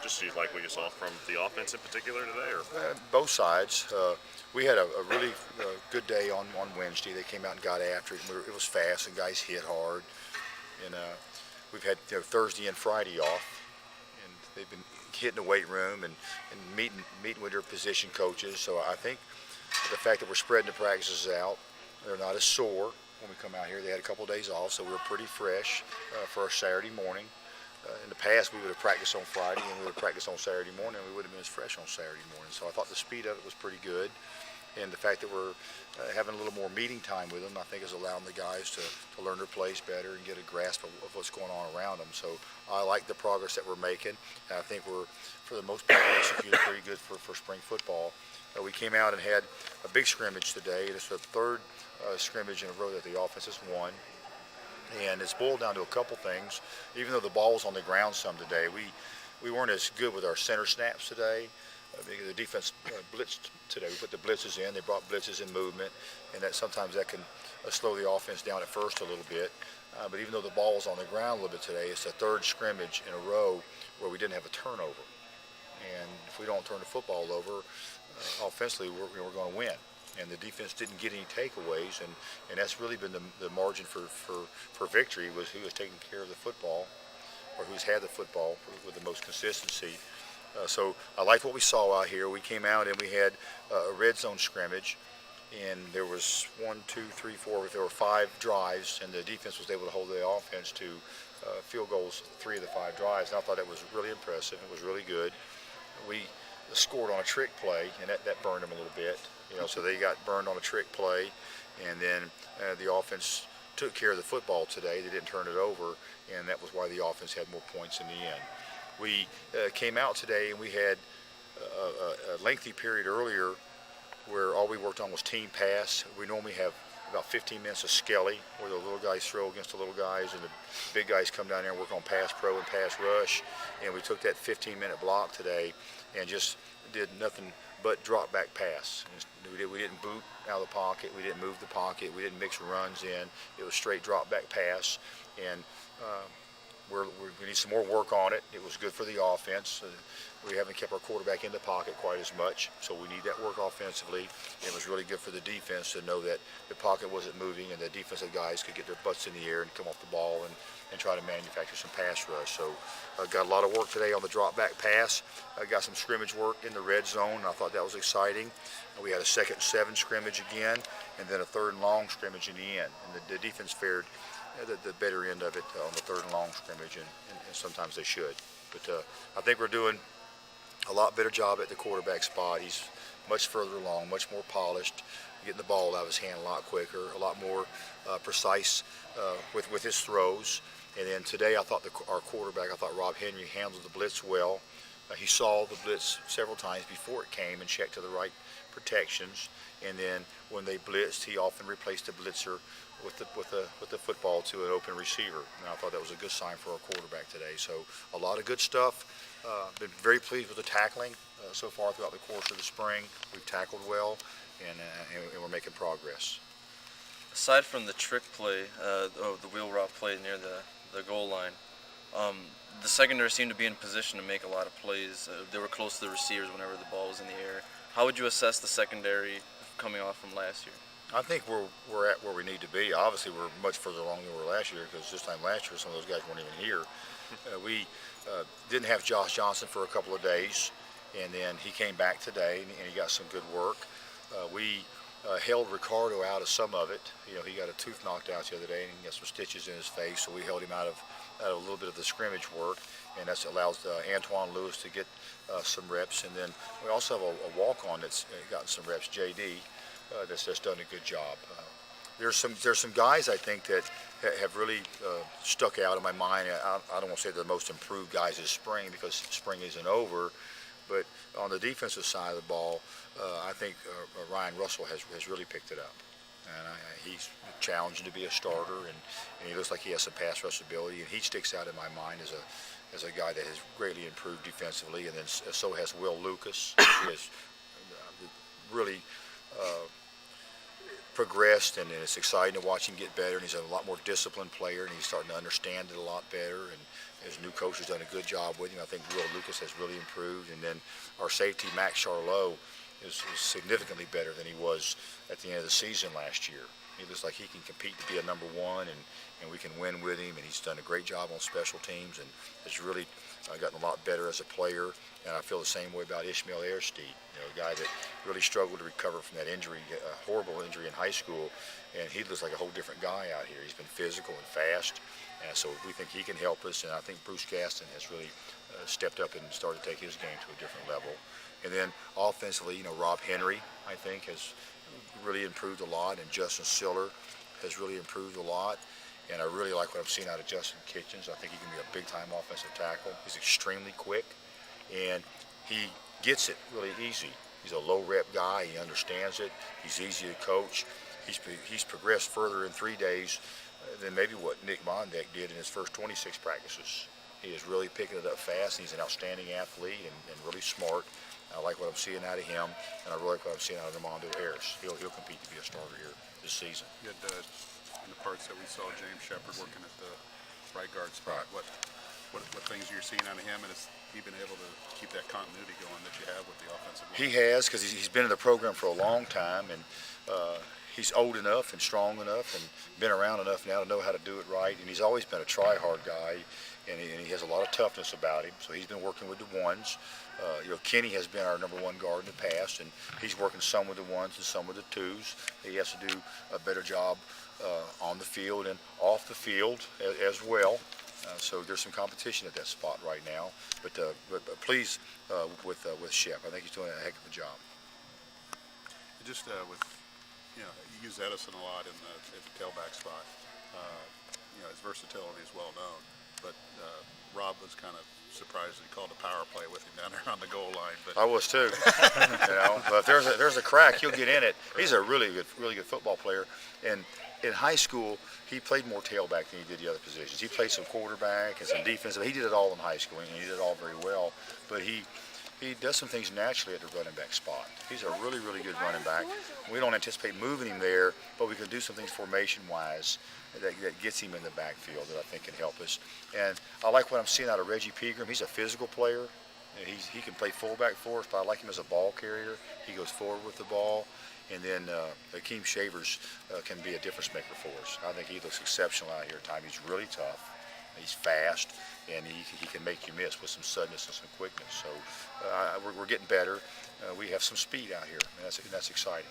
Just do you like what you saw from the offense in particular today, or? Both sides. We had a really good day on Wednesday. They came out and got after it. It was fast, and guys hit hard. And we've had Thursday and Friday off, and they've been hitting the weight room and meeting with their position coaches. So I think the fact that we're spreading the practices out, they're not as sore when we come out here. They had a couple of days off, so we were pretty fresh for our Saturday morning. In the past, we would have practiced on Friday and we would have practiced on Saturday morning, and we would have been as fresh on Saturday morning. So I thought the speed of it was pretty good. And the fact that we're having a little more meeting time with them, I think is allowing the guys to learn their plays better and get a grasp of what's going on around them. So I like the progress that we're making. And I think we're, for the most part, executed pretty good for spring football. We came out and had a big scrimmage today. It's the third scrimmage in a row that the offense has won. And it's boiled down to a couple things. Even though the ball was on the ground some today, we weren't as good with our center snaps today. Because the defense blitzed today. We put the blitzes in. They brought blitzes in movement, and that sometimes that can slow the offense down at first a little bit. But even though the ball was on the ground a little bit today, it's the third scrimmage in a row where we didn't have a turnover. And if we don't turn the football over, offensively, we're going to win. And the defense didn't get any takeaways, and that's really been the margin for victory, was who has taken care of the football, or who's had the football with the most consistency. So I liked what we saw out here. We came out and we had a red zone scrimmage, and there was 1, 2, 3, 4. There were 5 drives, and the defense was able to hold the offense to field goals 3 of the 5 drives. And I thought that was really impressive. It was really good. We scored on a trick play, and that burned them a little bit. So they got burned on a trick play, and then the offense took care of the football today. They didn't turn it over, and that was why the offense had more points in the end. We came out today and we had a lengthy period earlier where all we worked on was team pass. We normally have about 15 minutes of skelly, where the little guys throw against the little guys and the big guys come down there and work on pass pro and pass rush. And we took that 15-minute block today and just did nothing but drop back pass. We didn't boot out of the pocket. We didn't move the pocket. We didn't mix runs in. It was straight drop back pass. And we need some more work on it. It was good for the offense. We haven't kept our quarterback in the pocket quite as much, so we need that work offensively. It was really good for the defense to know that the pocket wasn't moving and the defensive guys could get their butts in the air and come off the ball and try to manufacture some pass rush. So got a lot of work today on the drop back pass. Got some scrimmage work in the red zone. I thought that was exciting. We had a 2nd and 7 scrimmage again, and then a 3rd and long scrimmage in the end. And the defense fared the better end of it on the 3rd and long scrimmage, and sometimes they should. But I think we're doing a lot better job at the quarterback spot. He's much further along, much more polished, getting the ball out of his hand a lot quicker, a lot more precise with his throws. And then today I thought our quarterback, I thought Rob Henry, handled the blitz well. He saw the blitz several times before it came and checked to the right protections. And then when they blitzed, he often replaced the blitzer with the football to an open receiver. And I thought that was a good sign for our quarterback today. So a lot of good stuff. Been very pleased with the tackling so far throughout the course of the spring. We've tackled well, and we're making progress. Aside from the trick play, the wheel route play near the goal line, the secondary seemed to be in position to make a lot of plays. They were close to the receivers whenever the ball was in the air. How would you assess the secondary coming off from last year? I think we're at where we need to be. Obviously, we're much further along than we were last year, because this time last year, some of those guys weren't even here. We didn't have Josh Johnson for a couple of days, and then he came back today, and he got some good work. We held Ricardo out of some of it. He got a tooth knocked out the other day, and he got some stitches in his face, so we held him out of a little bit of the scrimmage work, and that allows Antoine Lewis to get some reps. And then we also have a walk-on that's gotten some reps, JD. That's just done a good job. There's some guys I think that have really stuck out in my mind. I don't want to say they're the most improved guys this spring, because spring isn't over, but on the defensive side of the ball, I think Ryan Russell has really picked it up, and he's challenging to be a starter, and he looks like he has some pass rush ability, and he sticks out in my mind as a guy that has greatly improved defensively. And then so has Will Lucas. He has really progressed, and it's exciting to watch him get better. And he's a lot more disciplined player, and he's starting to understand it a lot better. And his new coach has done a good job with him. I think Will Lucas has really improved. And then our safety, Max Charlot, is significantly better than he was at the end of the season last year. He looks like he can compete to be a number one, and we can win with him. And he's done a great job on special teams, and has really gotten a lot better as a player. And I feel the same way about Ishmael Airstead, a guy that really struggled to recover from that injury, a horrible injury in high school, and he looks like a whole different guy out here. He's been physical and fast, and so we think he can help us. And I think Bruce Gaston has really stepped up and started to take his game to a different level. And then offensively, Rob Henry, I think, has really improved a lot, and Justin Siller has really improved a lot. And I really like what I'm seeing out of Justin Kitchens. I think he can be a big-time offensive tackle. He's extremely quick, and he gets it really easy. He's a low-rep guy. He understands it. He's easy to coach. He's progressed further in 3 days than maybe what Nick Mondek did in his first 26 practices. He is really picking it up fast. He's an outstanding athlete and really smart. I like what I'm seeing out of him, and I really like what I'm seeing out of Armando Harris. He'll compete to be a starter here this season. You had, in the parts that we saw James Shepard working at the right guard spot. Right. What things you're seeing out of him, and has he been able to keep that continuity going that you have with the offensive line? He has, because he's been in the program for a long time, and he's old enough and strong enough and been around enough now to know how to do it right. And he's always been a try-hard guy, and he has a lot of toughness about him. So he's been working with the ones. Kenny has been our number one guard in the past, and he's working some with the ones and some with the twos. He has to do a better job on the field and off the field as well. So there's some competition at that spot right now. But pleased with Shep. I think he's doing a heck of a job. Just with, you use Edison a lot at the tailback spot. His versatility is well known. But Rob was kind of surprised that he called a power play with him down there on the goal line. But I was too. But if there's a crack, he'll get in it. He's a really good football player. And in high school, he played more tailback than he did the other positions. He played some quarterback and some defensive. He did it all in high school, and he did it all very well. But he does some things naturally at the running back spot. He's a really good running back. We don't anticipate moving him there, but we can do some things formation-wise that gets him in the backfield that I think can help us. And I like what I'm seeing out of Reggie Pegram. He's a physical player. He can play fullback for us, but I like him as a ball carrier. He goes forward with the ball. And then Akeem Shavers can be a difference maker for us. I think he looks exceptional out here at times. He's really tough. He's fast, and he can make you miss with some suddenness and some quickness. So we're getting better. We have some speed out here, and that's exciting.